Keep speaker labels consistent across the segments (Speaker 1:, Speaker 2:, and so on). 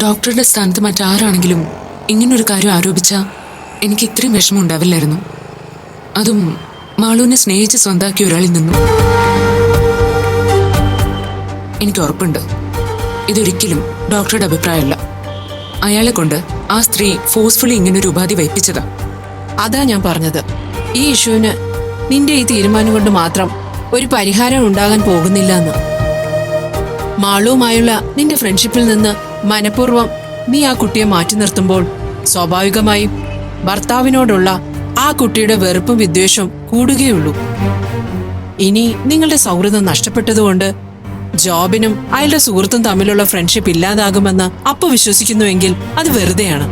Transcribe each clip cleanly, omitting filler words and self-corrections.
Speaker 1: ഡോക്ടറുടെ സ്ഥാനത്ത് മറ്റാരാണെങ്കിലും ഇങ്ങനൊരു കാര്യം ആരോപിച്ചാൽ എനിക്ക് ഇത്രയും വിഷമം ഉണ്ടാവില്ലായിരുന്നു. അതും മാളുവിനെ സ്നേഹിച്ച് സ്വന്താക്കിയ ഒരാളിൽ നിന്നും. എനിക്ക് ഉറപ്പുണ്ട് ഇതൊരിക്കലും ഡോക്ടറുടെ അഭിപ്രായമല്ല. അയാളെ കൊണ്ട് ആ സ്ത്രീ ഫോഴ്സ്ഫുള്ളി ഇങ്ങനൊരു ഉപാധി വയ്പ്പിച്ചതാ.
Speaker 2: അതാ ഞാൻ പറഞ്ഞത്, ഈ ഇഷ്യൂവിന് നിന്റെ ഈ തീരുമാനം കൊണ്ട് മാത്രം ഒരു പരിഹാരം ഉണ്ടാകാൻ പോകുന്നില്ല എന്ന്. മാളുവുമായുള്ള നിന്റെ ഫ്രണ്ട്ഷിപ്പിൽ നിന്ന് മനഃപൂർവ്വം നീ ആ കുട്ടിയെ മാറ്റി നിർത്തുമ്പോൾ സ്വാഭാവികമായും ഭർത്താവിനോടുള്ള ആ കുട്ടിയുടെ വെറുപ്പും വിദ്വേഷവും കൂടുകയുള്ളൂ. ഇനി നിങ്ങളുടെ സൗഹൃദം നഷ്ടപ്പെട്ടതുകൊണ്ട് ജോബിനും അയാളുടെ സുഹൃത്തും തമ്മിലുള്ള ഫ്രണ്ട്ഷിപ്പ് ഇല്ലാതാകുമെന്ന് അപ്പ വിശ്വസിക്കുന്നുവെങ്കിൽ അത് വെറുതെയാണ്.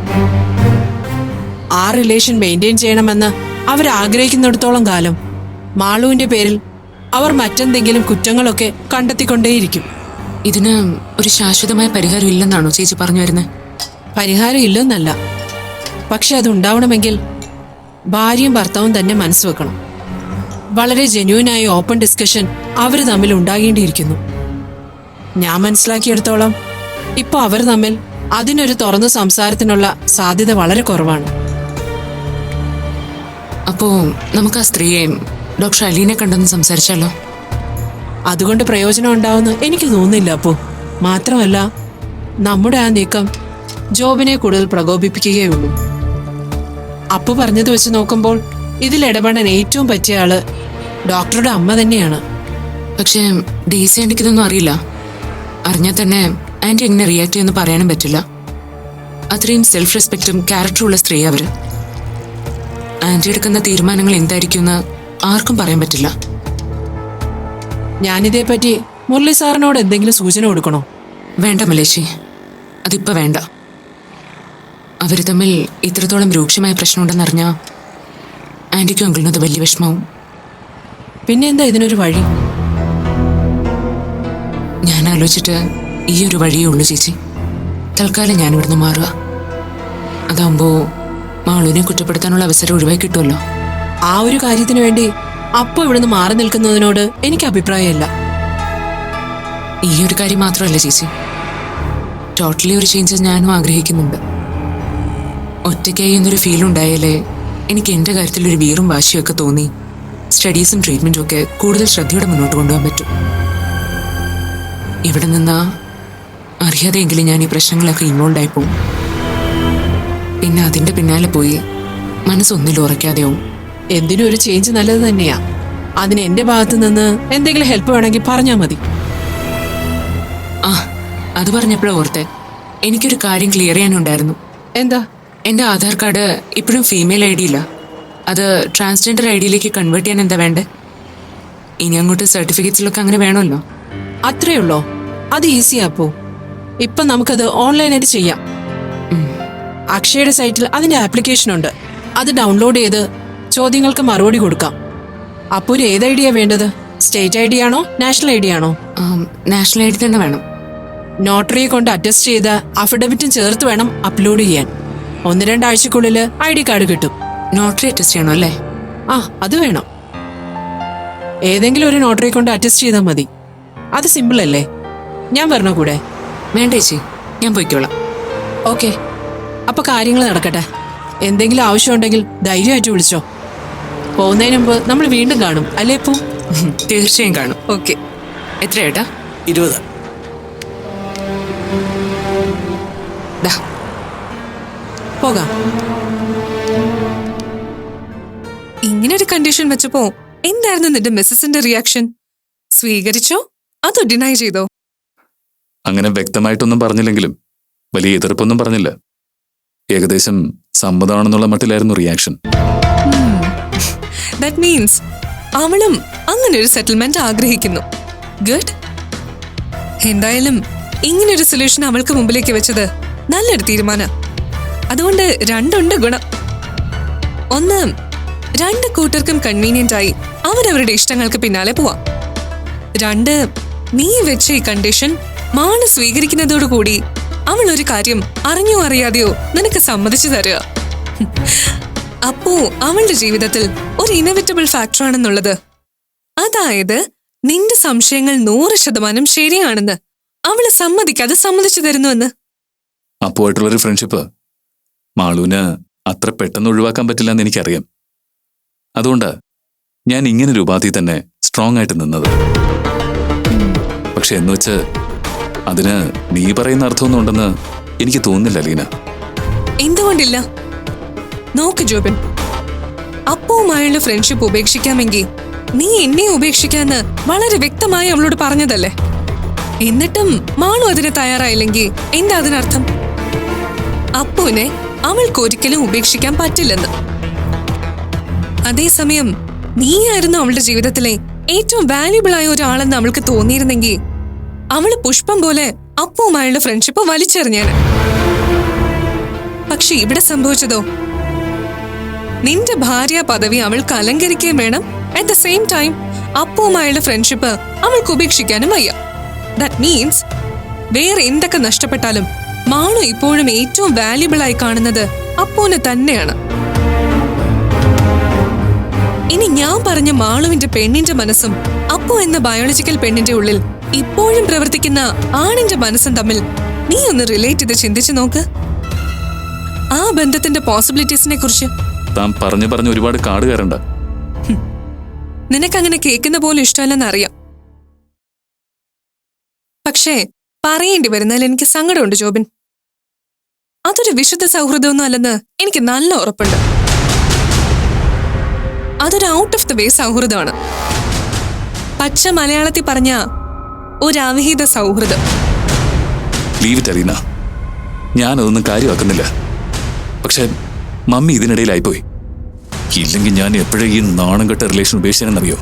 Speaker 2: ആ റിലേഷൻ മെയിൻറ്റെയിൻ ചെയ്യണമെന്ന് അവരാഗ്രഹിക്കുന്നിടത്തോളം കാലം മാളുവിന്റെ പേരിൽ അവർ മറ്റെന്തെങ്കിലും കുറ്റങ്ങളൊക്കെ കണ്ടെത്തിക്കൊണ്ടേയിരിക്കും.
Speaker 1: ഇതിന് ഒരു ശാശ്വതമായ പരിഹാരം ഇല്ലെന്നാണോ ചേച്ചി പറഞ്ഞു വരുന്നത്?
Speaker 2: പരിഹാരം ഇല്ലെന്നല്ല, പക്ഷെ അതുണ്ടാവണമെങ്കിൽ ഭാര്യയും ഭർത്താവും തന്നെ മനസ്സ് വെക്കണം. വളരെ ജെന്യൂനായ ഓപ്പൺ ഡിസ്കഷൻ അവർ തമ്മിൽ ഉണ്ടാകേണ്ടിയിരിക്കുന്നു. ഞാൻ മനസ്സിലാക്കിയെടുത്തോളം ഇപ്പൊ അവർ തമ്മിൽ അതിനൊരു തുറന്ന സംസാരത്തിനുള്ള സാധ്യത വളരെ കുറവാണ്.
Speaker 1: അപ്പോ നമുക്ക് ആ സ്ത്രീയെ ഡോക്ടർ അലീനെ കണ്ടെന്ന് സംസാരിച്ചാലോ?
Speaker 2: അതുകൊണ്ട് പ്രയോജനം ഉണ്ടാവുമെന്ന് എനിക്ക് തോന്നുന്നില്ല. അപ്പോ മാത്രമല്ല, നമ്മുടെ ആ നീക്കം ജോബിനെ കൂടുതൽ പ്രകോപിപ്പിക്കുകയുള്ളൂ. അപ്പു പറഞ്ഞത് വെച്ച് നോക്കുമ്പോൾ ഇതിൽ ഇടപെടാൻ ഏറ്റവും പറ്റിയ ആള് ഡോക്ടറുടെ അമ്മ തന്നെയാണ്.
Speaker 1: പക്ഷേ ഡേസി ആന്റിക്ക് ഇതൊന്നും അറിയില്ല. അറിഞ്ഞാൽ തന്നെ ആന്റി എങ്ങനെ റിയാക്ട് ചെയ്യുമെന്ന് പറയാനും പറ്റില്ല. അത്രയും സെൽഫ് റെസ്പെക്റ്റും ക്യാരക്ടറും ഉള്ള സ്ത്രീ അവര്. ആന്റി എടുക്കുന്ന തീരുമാനങ്ങൾ എന്തായിരിക്കുമെന്ന് ആർക്കും പറയാൻ പറ്റില്ല.
Speaker 2: ഞാനിതേപ്പറ്റി മുരളി സാറിനോട് എന്തെങ്കിലും സൂചന കൊടുക്കണോ?
Speaker 1: വേണ്ട മലേശി, അതിപ്പോ വേണ്ട. അവര് തമ്മിൽ ഇത്രത്തോളം രൂക്ഷമായ പ്രശ്നമുണ്ടെന്നറിഞ്ഞാൽ ആന്റിക്കും അങ്കിളിനും അത് വലിയ വിഷമാവും.
Speaker 2: പിന്നെ എന്താ ഇതിനൊരു വഴി?
Speaker 1: ഞാൻ ആലോചിച്ചിട്ട് ഈ ഒരു വഴിയേ ഉള്ളൂ ചേച്ചി. തൽക്കാലം ഞാൻ ഇവിടുന്ന് മാറുക. അതാവുമ്പോ മാളുവിനെ കുറ്റപ്പെടുത്താനുള്ള അവസരം ഒഴിവായി കിട്ടുമല്ലോ.
Speaker 2: ആ ഒരു കാര്യത്തിന് വേണ്ടി അപ്പൊ ഇവിടുന്ന് മാറി നിൽക്കുന്നതിനോട് എനിക്ക് അഭിപ്രായമില്ല.
Speaker 1: ഈ ഒരു കാര്യം മാത്രമല്ല ചേച്ചി, ടോട്ടലി ഒരു ചേഞ്ച് ഞാനും ആഗ്രഹിക്കുന്നുണ്ട്. ഒറ്റയ്ക്കായി എന്നൊരു ഫീൽ ഉണ്ടായാലേ എനിക്ക് എൻ്റെ കാര്യത്തിൽ ഒരു വീറും വാശിയൊക്കെ തോന്നി സ്റ്റഡീസും ട്രീറ്റ്മെൻറ്റും ഒക്കെ കൂടുതൽ ശ്രദ്ധയോടെ മുന്നോട്ട് കൊണ്ടുപോകാൻ പറ്റും. ഇവിടെ നിന്നാ അറിയാതെയെങ്കിലും ഞാൻ ഈ പ്രശ്നങ്ങളൊക്കെ ഇൻവോൾവ് ആയി പോവും. പിന്നെ അതിൻ്റെ പിന്നാലെ പോയി മനസ്സൊന്നിലും ഉറയ്ക്കാതെയാവും.
Speaker 2: എന്തിനും ഒരു ചേഞ്ച് നല്ലത് തന്നെയാ. അതിന് എന്റെ ഭാഗത്ത് നിന്ന് എന്തെങ്കിലും ഹെൽപ്പ് വേണമെങ്കിൽ പറഞ്ഞാൽ മതി.
Speaker 1: ആ, അത് പറഞ്ഞപ്പോഴാ ഓർത്തെ, എനിക്കൊരു കാര്യം ക്ലിയർ ചെയ്യാനുണ്ടായിരുന്നു.
Speaker 2: എന്താ?
Speaker 1: എൻ്റെ ആധാർ കാർഡ് ഇപ്പോഴും ഫീമെയിൽ ഐ ഡി ഇല്ല. അത് ട്രാൻസ്ജെൻഡർ ഐ ഡിയിലേക്ക് കൺവേർട്ട് ചെയ്യാൻ എന്താ വേണ്ടേ? ഇനി അങ്ങോട്ട് സർട്ടിഫിക്കറ്റ്സിലൊക്കെ അങ്ങനെ വേണമല്ലോ.
Speaker 2: അത്രേ ഉള്ളോ? അത് ഈസിയാ. അപ്പോ ഇപ്പൊ നമുക്കത് ഓൺലൈനായിട്ട് ചെയ്യാം. അക്ഷയുടെ സൈറ്റിൽ അതിന്റെ ആപ്ലിക്കേഷൻ ഉണ്ട്. അത് ഡൗൺലോഡ് ചെയ്ത് ചോദ്യങ്ങൾക്ക് മറുപടി കൊടുക്കാം. അപ്പോ ഒരു ഏത് ഐ ഡിയാ വേണ്ടത്? സ്റ്റേറ്റ് ഐ ഡി ആണോ നാഷണൽ ഐ ഡി ആണോ?
Speaker 1: നാഷണൽ ഐ ഡി തന്നെ വേണം.
Speaker 2: നോട്ടറിയെ കൊണ്ട് അറ്റസ്റ്റ് ചെയ്ത അഫിഡവിറ്റും ചേർത്ത് വേണം അപ്ലോഡ് ചെയ്യാൻ. 1-2 ആഴ്ചക്കുള്ളിൽ ഐ ഡി കാർഡ് കിട്ടും.
Speaker 1: നോട്ടറി അറ്റസ്റ്റ് ചെയ്യണോ അല്ലേ?
Speaker 2: ആ, അത് വേണം. ഏതെങ്കിലും ഒരു നോട്ടറിയെ കൊണ്ട് അറ്റസ്റ്റ് ചെയ്താൽ മതി. അത് സിമ്പിൾ അല്ലേ? ഞാൻ വരണോ കൂടെ?
Speaker 1: വേണ്ട ചേച്ചി, ഞാൻ പോയിക്കോളാം.
Speaker 2: ഓക്കെ, അപ്പൊ കാര്യങ്ങൾ നടക്കട്ടെ. എന്തെങ്കിലും ആവശ്യമുണ്ടെങ്കിൽ ധൈര്യമായിട്ട് വിളിച്ചോ. പോകുന്നതിന് മുമ്പ് നമ്മൾ വീണ്ടും കാണും അല്ലേ? ഇപ്പോ
Speaker 1: തീർച്ചയായും കാണും.
Speaker 2: ഓക്കെ.
Speaker 1: എത്ര ഏട്ടാ?
Speaker 3: 20.
Speaker 2: പോകാം.
Speaker 4: ഇങ്ങനൊരു കണ്ടീഷൻ വെച്ചപ്പോ എന്തായിരുന്നു നിന്റെ മിസ്സസിന്റെ റിയാക്ഷൻ? സ്വീകരിച്ചോ അതോ ഡിനൈ ചെയ്തോ?
Speaker 5: അങ്ങനെ വ്യക്തമായിട്ടൊന്നും പറഞ്ഞില്ലെങ്കിലും വലിയ എതിർപ്പൊന്നും പറഞ്ഞില്ല. ഏകദേശം സമ്മതമാണെന്നുള്ള മട്ടിലായിരുന്നു റിയാക്ഷൻ.
Speaker 4: ദാറ്റ് മീൻസ് അവളും അങ്ങനെ ഒരു സെറ്റിൽമെന്റ് ആഗ്രഹിക്കുന്നു. ഗുഡ്. എന്തായാലും ഇങ്ങനൊരു സൊല്യൂഷൻ അവൾക്ക് മുമ്പിലേക്ക് വെച്ചത് നല്ലൊരു തീരുമാനം. അതുകൊണ്ട് രണ്ടുണ്ട് ഗുണം. ഒന്ന്, 2 കൂട്ടർക്കും കൺവീനിയന്റ് ആയി അവരവരുടെ ഇഷ്ടങ്ങൾക്ക് പിന്നാലെ പോവാം. 2, നീ വെച്ച ഈ കണ്ടീഷൻ മാള് സ്വീകരിക്കുന്നതോടുകൂടി അവൾ ഒരു കാര്യം അറിഞ്ഞോ അറിയാതെയോ നിനക്ക് സമ്മതിച്ചു തരിക. അപ്പോ അവളുടെ ജീവിതത്തിൽ ഒരു ഇനവിറ്റബിൾ ഫാക്ടർ ആണെന്നുള്ളത്. അതായത് നിന്റെ സംശയങ്ങൾ 100% ശരിയാണെന്ന് അവള് സമ്മതിക്കാതെ സമ്മതിച്ചു തരുന്നുവെന്ന്.
Speaker 5: അപ്പുമായിട്ടുള്ളൊരു ഫ്രണ്ട്ഷിപ്പ് മാളുവിന് അത്ര പെട്ടെന്ന് ഒഴിവാക്കാൻ പറ്റില്ല എന്ന് എനിക്കറിയാം. അതുകൊണ്ട് ഞാൻ ഇങ്ങനൊരു ഉപാധി തന്നെ സ്ട്രോങ് ആയിട്ട് നിന്നത്. പക്ഷെ എന്ന് വെച്ച് അതിന് നീ പറയുന്ന അർത്ഥമൊന്നും ഉണ്ടെന്ന് എനിക്ക് തോന്നുന്നില്ല ലീന.
Speaker 4: എന്തുകൊണ്ടില്ല? നോക്ക് ജോബിൻ, അപ്പവുമായുള്ള ഫ്രണ്ട്ഷിപ്പ് ഉപേക്ഷിക്കാമെങ്കിൽ നീ എന്നെ ഉപേക്ഷിക്കാന്ന് വളരെ വ്യക്തമായി അവളോട് പറഞ്ഞതല്ലേ? എന്നിട്ടും മാളു അതിന് തയ്യാറായില്ലെങ്കിൽ എന്താ അതിനർത്ഥം? അപ്പുവിനെ അവൾക്ക് ഒരിക്കലും ഉപേക്ഷിക്കാൻ പറ്റില്ലെന്ന്. അതേസമയം നീയായിരുന്നു അവളുടെ ജീവിതത്തിലെ ഏറ്റവും വാല്യുബിൾ ആയ ഒരാളെന്ന് അവൾക്ക് തോന്നിയിരുന്നെങ്കിൽ അവള് പുഷ്പം പോലെ അപ്പുവുമായുള്ള ഫ്രണ്ട്ഷിപ്പ് വലിച്ചെറിഞ്ഞാണ്. പക്ഷെ ഇവിടെ സംഭവിച്ചതോ, നിന്റെ ഭാര്യ പദവി അവൾക്ക് അലങ്കരിക്കുകയും വേണം, അറ്റ് ദ സെയിം ടൈം അപ്പുവുമായുള്ള ഫ്രണ്ട്ഷിപ്പ് അവൾക്ക് ഉപേക്ഷിക്കാനും വയ്യ. ദാറ്റ് മീൻസ് വേറെ എന്തൊക്കെ നഷ്ടപ്പെട്ടാലും മാളു ഇപ്പോഴും ഏറ്റവും വാല്യുബിൾ ആയി കാണുന്നത് അപ്പുവിനെ തന്നെയാണ്. ഇനി ഞാൻ പറഞ്ഞ മാളുവിന്റെ പെണ്ണിന്റെ മനസ്സും അപ്പു എന്ന ബയോളജിക്കൽ പെണ്ണിന്റെ ഉള്ളിൽ ഇപ്പോഴും പ്രവർത്തിക്കുന്ന ആണിന്റെ മനസ്സും തമ്മിൽ നീ ഒന്ന് റിലേറ്റ് ചെയ്ത് ചിന്തിച്ചു നോക്ക്. ആ ബന്ധത്തിന്റെ പോസിബിലിറ്റീസിനെ കുറിച്ച്.
Speaker 5: താൻ പറഞ്ഞു ഒരുപാട് കാട് കയറണ്ട.
Speaker 4: നിനക്കങ്ങനെ കേൾക്കുന്ന പോലും ഇഷ്ടമല്ലെന്ന് അറിയാം. പക്ഷേ പറയേണ്ടി വരുന്നതിൽ എനിക്ക് സങ്കടമുണ്ട് ജോബിൻ. അതൊരു വിശുദ്ധ സൗഹൃദമൊന്നും അല്ലെന്ന് എനിക്ക് നല്ല ഉറപ്പുണ്ട്. അതൊരു ഔട്ട് ഓഫ് ദ വേ സൗഹൃദമാണ്. പച്ച മലയാളത്തിൽ പറഞ്ഞ ഒരു അവിഹിത സൗഹൃദം.
Speaker 5: ലീവ് ഇറ്റ് അലീന, ഞാനതൊന്നും കാര്യമാക്കുന്നില്ല. പക്ഷെ മമ്മി ഇതിനിടയിലായിപ്പോയി. ഇല്ലെങ്കിൽ ഞാൻ എപ്പോഴും ഈ നാണം കെട്ട റിലേഷൻ ഉപേക്ഷിച്ചെന്നറിയോ?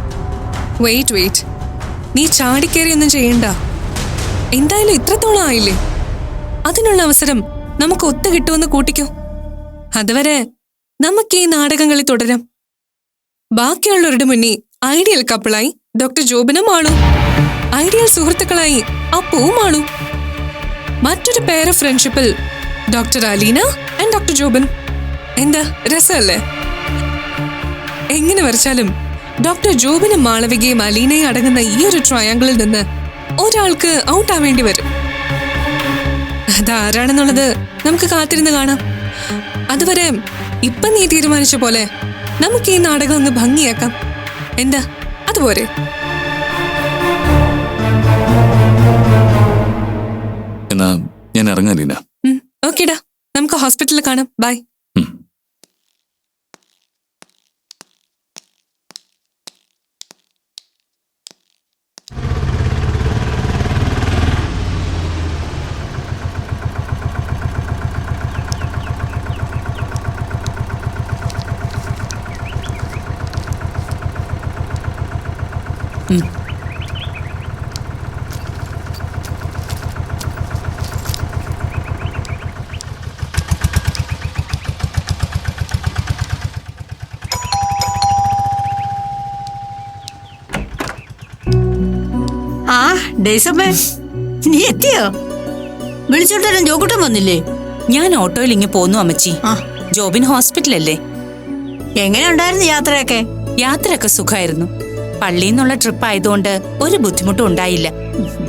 Speaker 4: വെയിറ്റ്, നീ ചാടിക്കേറിയൊന്നും ചെയ്യണ്ട. എന്തായാലും ഇത്രത്തോളം ആയില്ലേ, അതിനുള്ള അവസരം നമുക്ക് ഒത്തു കിട്ടുമെന്ന് കൂട്ടിക്കോ. അതുവരെ നമുക്ക് ഈ നാടകങ്ങളിൽ തുടരാം. ബാക്കിയുള്ളവരുടെ മുന്നിൽ ഐഡിയൽ കപ്പിളായി ഡോക്ടർ ജോബിനും ആളൂ, ഐഡിയൽ സുഹൃത്തുക്കളായി അപ്പുവും ആളൂ. മറ്റൊരു പെയർ ഓഫ് ഫ്രണ്ട്ഷിപ്പിൽ doctor Aleena and doctor Jobin. എന്താ രസമല്ലേ? എങ്ങനെ വരച്ചാലും ഡോക്ടർ ജോബിനും മാളവികയും അലീനയും അടങ്ങുന്ന ഈ ഒരു ട്രയാങ്കിളിൽ നിന്ന് ഒരാൾക്ക് ഔട്ട് ആവേണ്ടി വരും. അതാരാണെന്നുള്ളത് നമുക്ക് കാത്തിരുന്ന് കാണാം. അതുവരെ ഇപ്പൊ നീ തീരുമാനിച്ച പോലെ നമുക്ക് ഈ നാടകം ഒന്ന് ഭംഗിയാക്കാം. എന്താ, അതുപോലെ?
Speaker 5: എന്നാ ഞാൻ ഇറങ്ങാം ലീന.
Speaker 4: ഓക്കേടാ, നമുക്ക് ഹോസ്പിറ്റലിൽ കാണാം. ബൈ.
Speaker 3: ആ ഡേസമ്മേ, നീ എത്തിയോ? വിളിച്ചോണ്ട് വരാൻ ജോക്കുട്ടൻ വന്നില്ലേ?
Speaker 6: ഞാൻ ഓട്ടോയിൽ ഇങ്ങ് പോന്നു അമ്മച്ചി. ജോബിൻ ഹോസ്പിറ്റലല്ലേ?
Speaker 3: എങ്ങനെ ഉണ്ടായിരുന്നു യാത്രയൊക്കെ?
Speaker 6: യാത്രയൊക്കെ സുഖമായിരുന്നു. പള്ളിയിൽ നിന്നുള്ള ട്രിപ്പ് ആയതുകൊണ്ട് ഒരു ബുദ്ധിമുട്ടും ഉണ്ടായില്ല.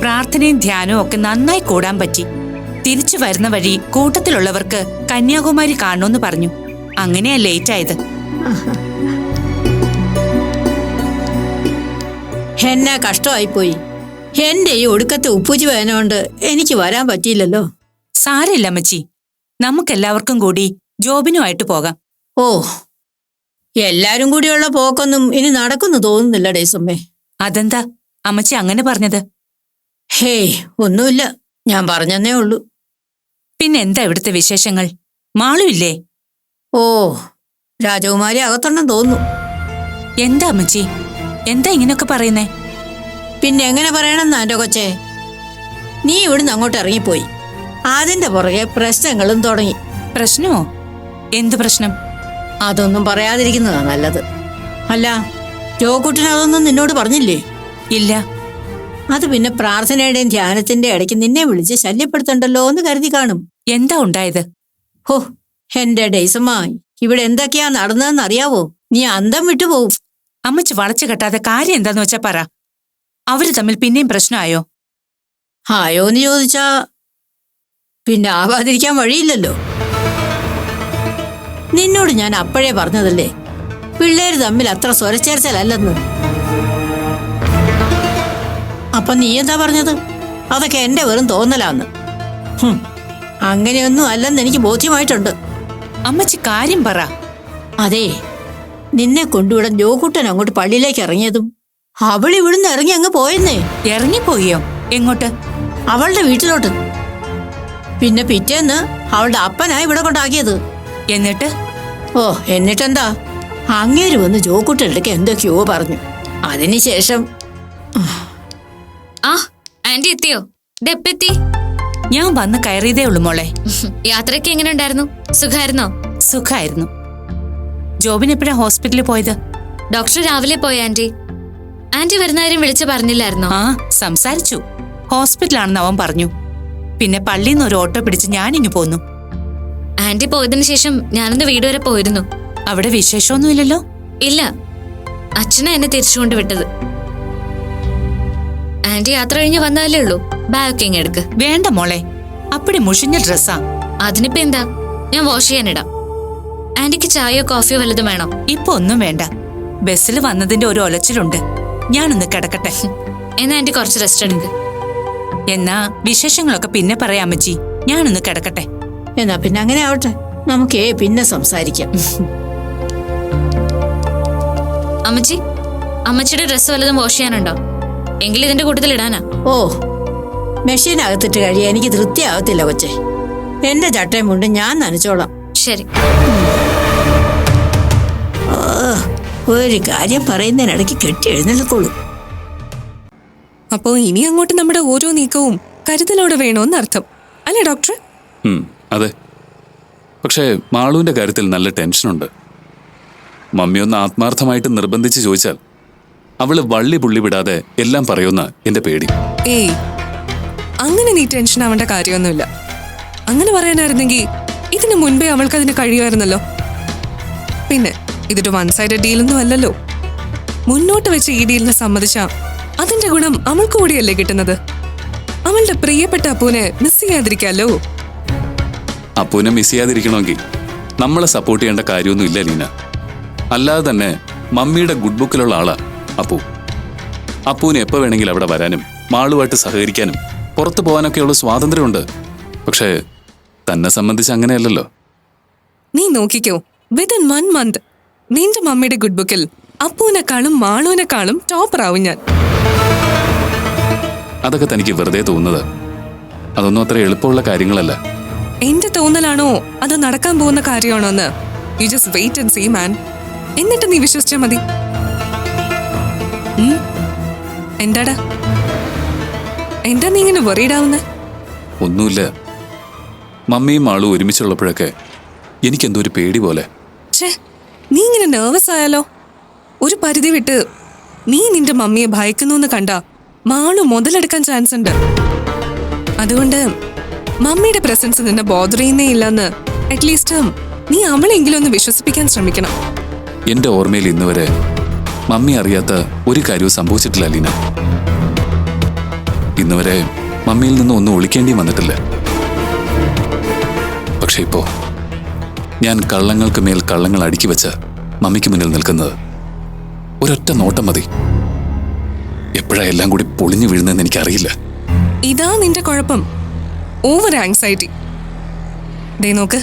Speaker 6: പ്രാർത്ഥനയും ധ്യാനവും ഒക്കെ നന്നായി കൂടാൻ പറ്റി. തിരിച്ചു വരുന്ന വഴി കൂട്ടത്തിലുള്ളവർക്ക് കന്യാകുമാരി കാണണമെന്ന് പറഞ്ഞു. അങ്ങനെയാ ലേറ്റ് ആയത്.
Speaker 3: എന്നാ കഷ്ടമായിപ്പോയി. എന്റെ ഈ ഒടുക്കത്തെ ഉപ്പൂച്ചി വേനോണ്ട് എനിക്ക് വരാൻ പറ്റിയില്ലല്ലോ.
Speaker 6: സാരമില്ല അമ്മച്ചി, നമുക്കെല്ലാവർക്കും കൂടി ജോബിനുമായിട്ട് പോകാം.
Speaker 3: ഓ, എല്ലാരും കൂടിയുള്ള പോക്കൊന്നും ഇനി നടക്കുന്നു തോന്നുന്നില്ല ഡേസമ്മേ.
Speaker 6: അതെന്താ അമ്മച്ചി അങ്ങനെ പറഞ്ഞത്?
Speaker 3: ഹേയ്, ഒന്നുമില്ല, ഞാൻ പറഞ്ഞെന്നേ ഉള്ളൂ.
Speaker 6: പിന്നെ എന്താ ഇവിടുത്തെ വിശേഷങ്ങൾ? മാളുമില്ലേ?
Speaker 3: ഓ, രാജകുമാരി അകത്തുണ്ടെന്ന് തോന്നുന്നു.
Speaker 6: എന്താ അമ്മച്ചി, എന്താ ഇങ്ങനെയൊക്കെ പറയുന്നേ?
Speaker 3: പിന്നെ എങ്ങനെ പറയണമെന്നാ എന്റെ കൊച്ചേ? നീ ഇവിടുന്ന് അങ്ങോട്ട് ഇറങ്ങിപ്പോയി, അതിന്റെ പുറകെ പ്രശ്നങ്ങളും തുടങ്ങി.
Speaker 6: പ്രശ്നമോ? എന്ത് പ്രശ്നം?
Speaker 3: അതൊന്നും പറയാതിരിക്കുന്നതാ നല്ലത്. അല്ല, ജോക്കുട്ടൻ അതൊന്നും നിന്നോട് പറഞ്ഞില്ലേ?
Speaker 6: ഇല്ല.
Speaker 3: അത് പിന്നെ പ്രാർത്ഥനയുടെയും ധ്യാനത്തിന്റെ ഇടയ്ക്ക് നിന്നെ വിളിച്ച് ശല്യപ്പെടുത്തണ്ടല്ലോ എന്ന് കരുതി കാണും.
Speaker 6: എന്താ ഉണ്ടായത്?
Speaker 3: ഹോ, എന്റെ ഡേസമ്മ, ഇവിടെ എന്തൊക്കെയാ നടന്നതെന്ന് അറിയാവോ? നീ അന്തം വിട്ടുപോകും.
Speaker 6: അമ്മച്ചി വളച്ചു കെട്ടാതെ കാര്യം എന്താന്ന് വെച്ചാ പറ. അവര് തമ്മിൽ പിന്നെയും പ്രശ്നമായോ?
Speaker 3: ആയോന്ന് ചോദിച്ചാ പിന്നെ ആവാതിരിക്കാൻ വഴിയില്ലല്ലോ. നിന്നോട് ഞാൻ അപ്പോഴേ പറഞ്ഞതല്ലേ പിള്ളേര് തമ്മിൽ അത്ര സ്വരച്ചേർച്ചലല്ലെന്ന്. അപ്പൊ നീ എന്താ പറഞ്ഞത്? അതൊക്കെ എന്റെ വെറും തോന്നലാന്ന്. അങ്ങനെയൊന്നും അല്ലെന്ന് എനിക്ക് ബോധ്യമായിട്ടുണ്ട്.
Speaker 6: അമ്മച്ചി കാര്യം പറ.
Speaker 3: അതെ, നിന്നെ കൊണ്ടുവിടാൻ ജോക്കുട്ടൻ അങ്ങോട്ട് പള്ളിയിലേക്ക് ഇറങ്ങിയതും അവൾ ഇവിടുന്ന് ഇറങ്ങി അങ്ങ് പോയെന്നേ.
Speaker 6: ഇറങ്ങിപ്പോയോ? എങ്ങോട്ട്?
Speaker 3: അവളുടെ വീട്ടിലോട്ട്. പിന്നെ പിറ്റേന്ന് അവളുടെ അപ്പനാ ഇവിടെ കൊണ്ടാക്കിയത്.
Speaker 6: എന്നിട്ട്?
Speaker 3: ഓ, എന്നിട്ടെന്താ, അങ്ങേര് വന്ന് ജോക്കുട്ടനിടയ്ക്ക് എന്തൊക്കെയോ പറഞ്ഞു. അതിനുശേഷം
Speaker 7: ആ ആന്റി എത്തിയോ? ഇതെപ്പെത്തി?
Speaker 6: ഞാൻ വന്ന് കയറിയതേ ഉള്ളു മോളെ.
Speaker 7: യാത്രയ്ക്ക് എങ്ങനെ ഉണ്ടായിരുന്നു? സുഖായിരുന്നോ?
Speaker 6: സുഖായിരുന്നു. ജോബിന് എപ്പോഴാ ഹോസ്പിറ്റലിൽ പോയത്?
Speaker 7: ഡോക്ടർ രാവിലെ പോയി ആന്റി. ആന്റി വരുന്ന കാര്യം വിളിച്ചു പറഞ്ഞില്ലായിരുന്നോ?
Speaker 6: ആ, സംസാരിച്ചു. ഹോസ്പിറ്റലാണെന്ന് അവൻ പറഞ്ഞു. പിന്നെ പള്ളിയിൽ നിന്ന് ഒരു ഓട്ടോ പിടിച്ച് ഞാനിങ്ങു പോന്നു.
Speaker 7: ആന്റി പോയതിനു ശേഷം ഞാനൊന്ന് വീട് വരെ പോയിരുന്നു.
Speaker 6: അവിടെ വിശേഷമൊന്നുമില്ലല്ലോ?
Speaker 7: ഇല്ല, അച്ഛനാ എന്നെ തിരിച്ചുകൊണ്ട് വിട്ടത്. ആന്റി യാത്ര കഴിഞ്ഞ് വന്നാലേ ഉള്ളൂ. ബാഗൊക്കെ ഇങ്ങ് എടുക്ക്.
Speaker 6: വേണ്ട മോളെ, അപ്പടി മുഷിഞ്ഞ ഡ്രസ്സാ.
Speaker 7: അതിനിപ്പോ എന്താ, ഞാൻ വാഷ് ചെയ്യാനിടാം. ആന്റിക്ക് ചായയോ കോഫിയോ വല്ലതും വേണോ?
Speaker 6: ഇപ്പൊ ഒന്നും വേണ്ട. ബസ്സിൽ വന്നതിന്റെ ഒരു ഒലച്ചിലുണ്ട്. ഞാനൊന്ന് കിടക്കട്ടെ.
Speaker 7: എന്നാ ആന്റി കുറച്ച് റെസ്റ്റ് എടുക്ക്.
Speaker 6: എന്നാ വിശേഷങ്ങളൊക്കെ പിന്നെ പറയാം അമ്മച്ചി. ഞാനൊന്ന് കിടക്കട്ടെ.
Speaker 3: എന്നാ പിന്നെ അങ്ങനെ ആവട്ടെ, നമുക്കേ പിന്നെ സംസാരിക്കാം.
Speaker 7: അമ്മച്ചി, അമ്മച്ചിയുടെ ഡ്രസ്സ് വല്ലതും വാഷ് ചെയ്യാനുണ്ടോ? എങ്കിൽ ഇതിന്റെ കൂട്ടത്തിൽ ഇടാനാ.
Speaker 3: ഓ, മെഷീനകത്തിട്ട് കഴിയാൻ എനിക്ക് തൃപ്തിയാവത്തില്ല കൊച്ചേ. എന്റെ ചട്ടയും കൊണ്ട് ഞാൻ നനച്ചോളാം.
Speaker 7: ശരി.
Speaker 3: ഒരു കാര്യം പറയുന്നതിനിടയ്ക്ക് കെട്ടി എഴുന്നേൽക്കോളൂ.
Speaker 4: അപ്പോ ഇനി അങ്ങോട്ട് നമ്മുടെ ഓരോ നീക്കവും കരുതലോടെ വേണോന്നർത്ഥം അല്ലേ ഡോക്ടർ?
Speaker 5: അതെ. പക്ഷേ മാളുവിന്റെ കാര്യത്തിൽ നല്ല ടെൻഷനുണ്ട്. മമ്മി ഒന്ന് ആത്മാർത്ഥമായിട്ട് നിർബന്ധിച്ച് ചോദിച്ചാൽ അവള് വള്ളി പുള്ളി വിടാതെ എല്ലാം പറയുന്ന എന്റെ പേടി.
Speaker 4: ഏയ്, അങ്ങനെ നീ ടെൻഷൻ ആവേണ്ട കാര്യമൊന്നുമില്ല. അങ്ങനെ പറയാനായിരുന്നെങ്കിൽ ഇതിനു മുൻപേ അവൾക്ക് അതിന് കഴിയുമായിരുന്നല്ലോ. പിന്നെ ഇതൊരു വൺ സൈഡ് ഡീലൊന്നും അല്ലല്ലോ. മുന്നോട്ട് വെച്ച ഈ ഡീലിനെ സമ്മതിച്ചാ അതിന്റെ ഗുണം അവൾക്ക് കൂടിയല്ലേ കിട്ടുന്നത്. അവളുടെ പ്രിയപ്പെട്ട അപ്പൂനെ മിസ് ചെയ്യാതിരിക്കാലോ.
Speaker 5: അപ്പൂനെ മിസ് ചെയ്യാതിരിക്കണമെങ്കിൽ നമ്മളെ സപ്പോർട്ട് ചെയ്യേണ്ട കാര്യമൊന്നും ഇല്ല ലീന. അല്ലാതെ തന്നെ മമ്മിയുടെ ഗുഡ് ബുക്കിലുള്ള ആളാ അപ്പു. അപ്പൂന് എപ്പോൾ വേണമെങ്കിലും അവിടെ വരാനും മാളുമായിട്ട് സഹകരിക്കാനും പുറത്തു പോകാനൊക്കെയുള്ള സ്വാതന്ത്ര്യമുണ്ട്. പക്ഷേ തന്നെ സംബന്ധിച്ച് അങ്ങനെയല്ലല്ലോ.
Speaker 4: നീ നോക്കിക്കോ, വിത്തിൻ 1 month നിന്റെ മമ്മിയുടെ ഗുഡ് ബുക്കിൽ അപ്പൂനെക്കാളും മാളുവിനെക്കാളും ടോപ്പറാവും ഞാൻ.
Speaker 5: അതൊക്കെ തനിക്ക് വെറുതെ തോന്നുന്നത്. അതൊന്നും അത്ര എളുപ്പമുള്ള കാര്യങ്ങളല്ല.
Speaker 4: എന്റെ തോന്നലാണോ അത് നടക്കാൻ പോകുന്ന കാര്യമാണോ എന്ന് you just wait and see man. എന്നിട്ട് നീ വിശ്വസിച്ചാ മതി. എന്താടാ, എന്താ നീ ഇങ്ങനെ വറീഡാവുന്നെ?
Speaker 5: ഒന്നുമില്ല. മമ്മിയും മാളും ഒരുമിച്ചുള്ളപ്പോഴൊക്കെ എനിക്കെന്തോ ഒരു പേടി പോലെ.
Speaker 4: ഛേ, നീ ഇങ്ങനെ നെർവസ് ആയാലോ? ഒരു പരിധി വിട്ട് നീ നിന്റെ മമ്മിയെ ഭയക്കുന്നു കണ്ടാ മാളു മുതലെടുക്കാൻ ചാൻസ് ഉണ്ട്. അതുകൊണ്ട് മമ്മിയുടെ പ്രസൻസ് നിന്നെ ബോധർ ചെയ്യുന്നേ ഇല്ലെന്ന് അറ്റ്ലീസ്റ്റ് നീ അവളെങ്കിലും ഒന്ന് വിശ്വസിപ്പിക്കാൻ ശ്രമിക്കണം.
Speaker 5: എന്റെ ഓർമ്മയിൽ ഇന്ന് വരെ മമ്മി അറിയാത്ത ഒരു കാര്യവും സംഭവിച്ചിട്ടില്ല ലീന. ഇന്ന് വരെ മമ്മിയിൽ നിന്ന് ഒന്നും ഒളിക്കേണ്ടി വന്നിട്ടില്ല. പക്ഷെ ഇപ്പോ ഞാൻ കള്ളങ്ങൾക്ക് മേൽ കള്ളങ്ങൾ അടുക്കി വെച്ച മമ്മിക്ക് മുന്നിൽ നിൽക്കുന്നത് ഒരൊറ്റ നോട്ടം മതി. എപ്പോഴാ എല്ലാം കൂടി പൊളിഞ്ഞു വീഴുന്നതെന്ന് എനിക്കറിയില്ല.
Speaker 4: ഇതാ നിന്റെ കുഴപ്പം, ഓവർ ആങ്സൈറ്റി. ദേ നോക്ക്,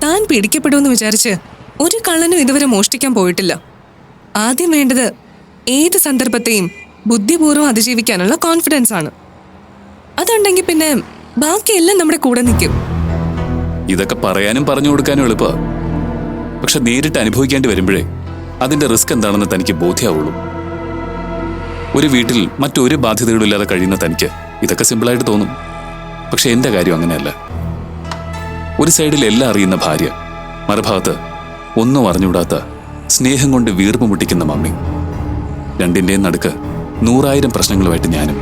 Speaker 4: താൻ പിടിക്കപ്പെടുമെന്ന് വിചാരിച്ച് ഒരു കള്ളനും ഇതുവരെ മോഷ്ടിക്കാൻ പോയിട്ടില്ല. ആദ്യം വേണ്ടത് ഏത് സന്ദർഭത്തെയും ബുദ്ധിപൂർവ്വം അതിജീവിക്കാനുള്ള കോൺഫിഡൻസ് ആണ്. അതുണ്ടെങ്കിൽ പിന്നെ ബാക്കിയെല്ലാം നമ്മുടെ കൂടെ നിൽക്കും.
Speaker 5: ഇതൊക്കെ പറയാനും പറഞ്ഞു കൊടുക്കാനും എളുപ്പ. പക്ഷെ നേരിട്ട് അനുഭവിക്കേണ്ടി വരുമ്പോഴേ അതിന്റെ റിസ്ക് എന്താണെന്ന് തനിക്ക് ബോധ്യമാവുള്ളൂ. ഒരു വീട്ടിൽ മറ്റൊരു ബാധ്യതകളും ഇല്ലാതെ കഴിയുന്ന തനിക്ക് ഇതൊക്കെ സിമ്പിളായിട്ട് തോന്നും. പക്ഷെ എന്റെ കാര്യം അങ്ങനെയല്ല. ഒരു സൈഡിൽ എല്ലാം അറിയുന്ന ഭാര്യ, മറുഭാഗത്ത് ഒന്നും അറിഞ്ഞുകൂടാത്ത സ്നേഹം കൊണ്ട് വീർപ്പ് മുട്ടിക്കുന്ന മമ്മി. രണ്ടിന്റെയും നടുക്ക് 100,000 പ്രശ്നങ്ങളുമായിട്ട് ഞാനും.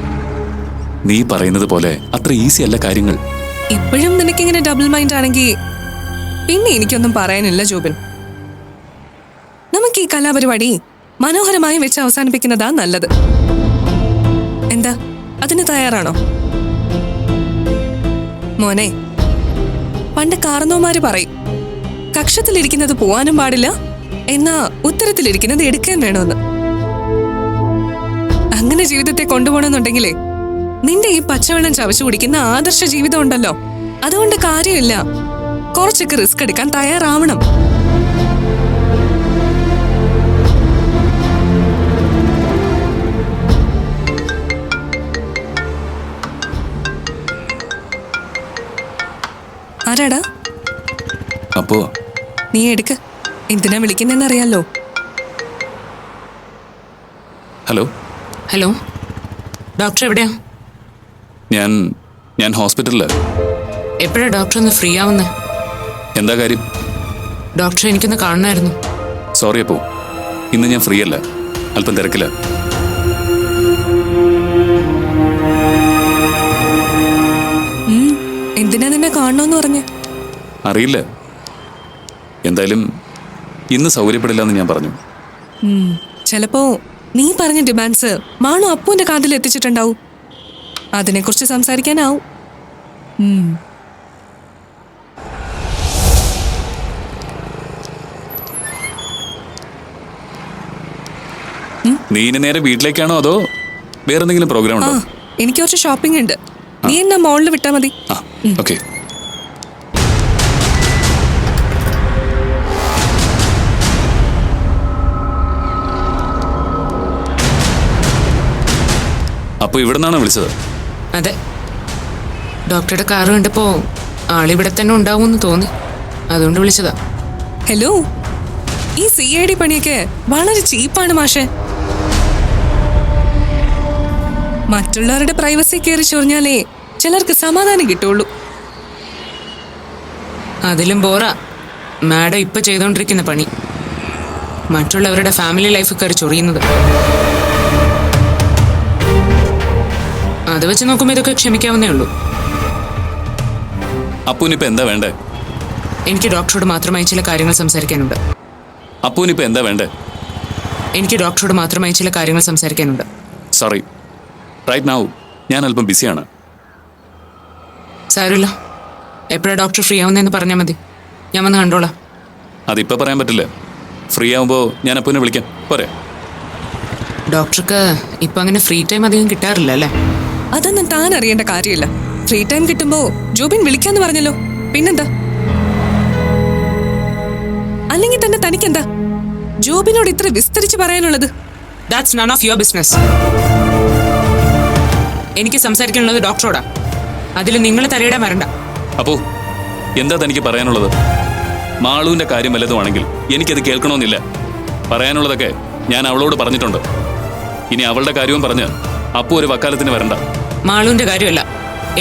Speaker 5: നീ പറയുന്നത് പോലെ അത്ര ഈസി അല്ല കാര്യങ്ങൾ.
Speaker 4: ഇപ്പോഴും നിനക്കിങ്ങനെ ഡബിൾ മൈൻഡ് ആണെങ്കിൽ പിന്നെ എനിക്കൊന്നും പറയാനില്ല ജോബിൻ. നമുക്ക് ഈ കലാപരിപാടി മനോഹരമായി വെച്ച് അവസാനിപ്പിക്കുന്നതാ നല്ലത്. എന്താ, അതിന് തയ്യാറാണോ? മോനെ, പണ്ട് കാർന്നോമാര് പറയും, കക്ഷത്തിലിരിക്കുന്നത് പോവാനും പാടില്ല, എന്നാ ഉത്തരത്തിലിരിക്കുന്നത് എടുക്കാൻ വേണമെന്ന്. അങ്ങനെ ജീവിതത്തെ കൊണ്ടുപോകണമെന്നുണ്ടെങ്കിലേ നിന്റെ ഈ പച്ചവെള്ളം ചവച്ചു കുടിക്കുന്ന ആദർശ ജീവിതം ഉണ്ടല്ലോ, അതുകൊണ്ട് കാര്യമില്ല. കുറച്ചൊക്കെ റിസ്ക് എടുക്കാൻ തയ്യാറാവണം. ആരാടാ?
Speaker 5: അപ്പോ
Speaker 4: നീ എടുക്ക. എന്തിനാ വിളിക്കുന്നറിയാലോ.
Speaker 5: ഹലോ.
Speaker 1: ഹലോ, ഡോക്ടർ എവിടെയാ?
Speaker 5: ഞാൻ ഹോസ്പിറ്റലില്.
Speaker 1: എപ്പോഴാ ഡോക്ടർ ഒന്ന് ഫ്രീ ആവുന്നേ?
Speaker 5: എന്താ കാര്യം?
Speaker 1: ഡോക്ടറെ എനിക്കൊന്ന് കാണണമായിരുന്നു.
Speaker 5: സോറി അപ്പോ, ഇന്ന് ഞാൻ ഫ്രീ അല്ല, അല്പം തിരക്കില്ല.
Speaker 4: എന്തിനാ നിന്നെ കാണണോന്ന് പറഞ്ഞ?
Speaker 5: അറിയില്ല, എന്തായാലും ഇന്ന് സൗകര്യപ്പെടില്ല എന്ന് ഞാൻ പറഞ്ഞു.
Speaker 4: ചിലപ്പോ നീ പറഞ്ഞ ഡിമാൻഡ്സ് മാണു അപ്പുവിന്റെ കാതിൽ എത്തിച്ചിട്ടുണ്ടാവും. അതിനെക്കുറിച്ച് സംസാരിക്കാനാവും.
Speaker 5: നീ ഇനി നേരെ വീട്ടിലേക്കാണോ അതോ വേറെന്തെങ്കിലും പ്രോഗ്രാം
Speaker 4: ആ,
Speaker 5: ഉണ്ടോ?
Speaker 4: എനിക്ക് കുറച്ച് ഷോപ്പിംഗ് ഉണ്ട്. നീ എന്നാ മോളിൽ വിട്ടാ മതി.
Speaker 5: ആ, ഓക്കെ. അപ്പൊ ഇവിടെ നിന്നാണോ വിളിച്ചത്?
Speaker 1: അതെ, ഡോക്ടറുടെ കാറ് കണ്ടപ്പോ ആളിവിടെ തന്നെ ഉണ്ടാവുമെന്ന് തോന്നി, അതുകൊണ്ട് വിളിച്ചതാ.
Speaker 4: ഹലോ, ഈ CID പണിയൊക്കെ വളരെ ചീപ്പാണ് മാഷെ. മറ്റുള്ളവരുടെ പ്രൈവസി കയറി ചൊറിഞ്ഞാലേ ചിലർക്ക് സമാധാനം കിട്ടുള്ളൂ.
Speaker 1: അതിലും ബോറാ മാഡം ഇപ്പൊ ചെയ്തോണ്ടിരിക്കുന്ന പണി, മറ്റുള്ളവരുടെ ഫാമിലി ലൈഫ് കയറി ചൊറിയുന്നത്. അത് വെച്ച് നോക്കുമ്പോ ഇതൊക്കെ ക്ഷമിക്കാവുന്നേ ഉള്ളൂ.
Speaker 5: അപ്പൂനിപ്പോ എന്താ വേണ്ടേ?
Speaker 1: എനിക്ക് ഡോക്ടറോട് മാത്രമായി ചില കാര്യങ്ങൾ സംസാരിക്കാനുണ്ട്.
Speaker 5: അപ്പൂനിപ്പോ എന്താ വേണ്ടേ?
Speaker 1: എനിക്ക് ഡോക്ടറോട് മാത്രമായി ചില കാര്യങ്ങൾ സംസാരിക്കാനുണ്ട്.
Speaker 5: സോറി, റൈറ്റ് നൗ ഞാൻ അല്പം ബിസിയാണ്.
Speaker 1: സാരമില്ല, എപ്പോഴാണ് ഡോക്ടർ ഫ്രീ ആവുന്നതെന്ന് പറഞ്ഞാൽ മതി, ഞാൻ വന്ന് കണ്ടോളാം.
Speaker 5: അതിപ്പോ പറയാൻ പറ്റില്ല. ഫ്രീ ആവുമ്പോ ഞാൻ അപ്പൂനെ വിളിക്കാം, പോരെ?
Speaker 1: ഡോക്ടർക്ക് ഇപ്പൊ അങ്ങനെ ഫ്രീ ടൈം അധികം കിട്ടാറില്ല അല്ലേ?
Speaker 4: അതൊന്നും താൻ അറിയേണ്ട കാര്യമില്ല. ഫ്രീ ടൈം കിട്ടുമ്പോ ജോബിൻ വിളിക്കാന്ന് പറഞ്ഞല്ലോ, പിന്നെന്താ? അല്ലെങ്കിൽ തന്നെ തനിക്കെന്താ ജോബിനോട് ഇത്ര വിസ്തരിച്ച് പറയാനുള്ളത്?
Speaker 1: That's none of your business. എനിക്ക് സംസാരിക്കാനുള്ളത് ഡോക്ടറോടാ, അതിൽ നിങ്ങൾ തലയിടാൻ വരണ്ട.
Speaker 5: അപ്പോ എന്താ തനിക്ക് പറയാനുള്ളത്? മാളുവിന്റെ കാര്യം വല്ലതുമാണെങ്കിൽ എനിക്കത് കേൾക്കണമെന്നില്ല. പറയാനുള്ളതൊക്കെ ഞാൻ അവളോട് പറഞ്ഞിട്ടുണ്ട്. ഇനി അവളുടെ കാര്യവും പറഞ്ഞ് അപ്പു ഒരു വക്കാലത്തിന് വരണ്ട.
Speaker 1: മാളുവിന്റെ കാര്യമല്ല,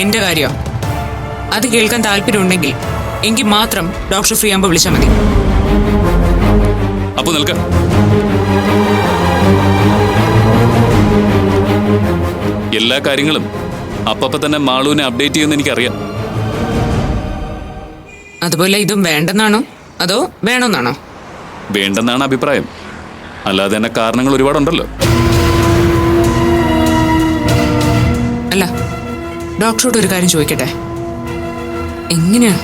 Speaker 1: എന്റെ കാര്യമാ. അത് കേൾക്കാൻ താല്പര്യമുണ്ടെങ്കിൽ എങ്കിൽ മാത്രം ഡോക്ടർ ഫ്രീ ആകുമ്പോൾ വിളിച്ചാൽ മതി.
Speaker 5: അപ്പു നിൽക്ക. എല്ലാ കാര്യങ്ങളും അപ്പപ്പ തന്നെ മാളുവിനെ അപ്ഡേറ്റ് ചെയ്യുമെന്ന് എനിക്കറിയാം.
Speaker 1: അതുപോലെ ഇതും വേണ്ടെന്നാണോ അതോ വേണമെന്നാണോ?
Speaker 5: വേണ്ടെന്നാണ് അഭിപ്രായം, അല്ലാതെ തന്നെ കാരണങ്ങൾ ഒരുപാടുണ്ടല്ലോ.
Speaker 1: അല്ല, ഡോക്ടറോട് ഒരു കാര്യം ചോദിക്കട്ടെ, എങ്ങനെയാണ്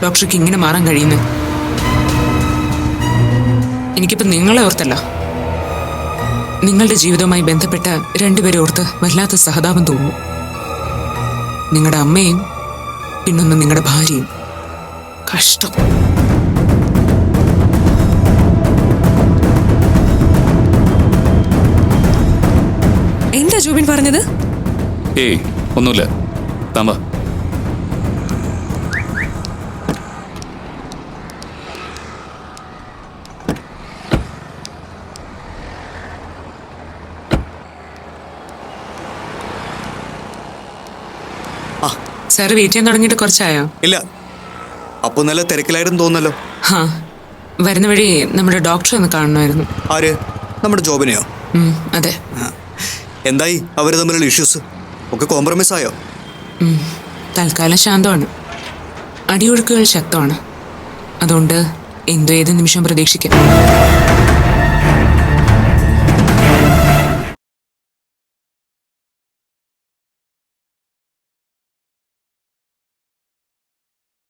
Speaker 1: ഡോക്ടർക്ക് ഇങ്ങനെ മാറാൻ കഴിയുന്നത്? എനിക്കിപ്പോ നിങ്ങളെ ഓർത്തല്ല, നിങ്ങളുടെ ജീവിതവുമായി ബന്ധപ്പെട്ട രണ്ടുപേരെ ഓർത്ത് വല്ലാത്ത സഹതാപം തോന്നുന്നു. നിങ്ങളുടെ അമ്മയും പിന്നൊന്ന് നിങ്ങളുടെ ഭാര്യയും. കഷ്ടം.
Speaker 4: എന്താ ജോബിൻ പറഞ്ഞത്?
Speaker 5: ഏയ് ഒന്നുമില്ല, താമ്പ.
Speaker 1: സാർ വെയിറ്റ് ചെയ്യാൻ തുടങ്ങിയിട്ട് കുറച്ചായോ?
Speaker 8: ഇല്ല, അപ്പൊ നല്ല തിരക്കിലായിരുന്നു തോന്നല്ലോ.
Speaker 1: ഹാ, വരുന്ന വഴി നമ്മുടെ ഡോക്ടറെ ഒന്ന് കാണണമായിരുന്നു.
Speaker 8: ആര്? നമ്മുടെ ജോബിനെയോ?
Speaker 1: അതെ.
Speaker 8: എന്തായി അവര് തമ്മിലുള്ള ഇഷ്യൂസ് ഒക്കെ? കോംപ്രമൈസ് ആയോ?
Speaker 1: തൽക്കാലം ശാന്തമാണ്, അടിയൊഴുക്കുകൾ ശക്തമാണ്, അതുകൊണ്ട് എന്തോ ഏത് നിമിഷം പ്രതീക്ഷിക്കാം.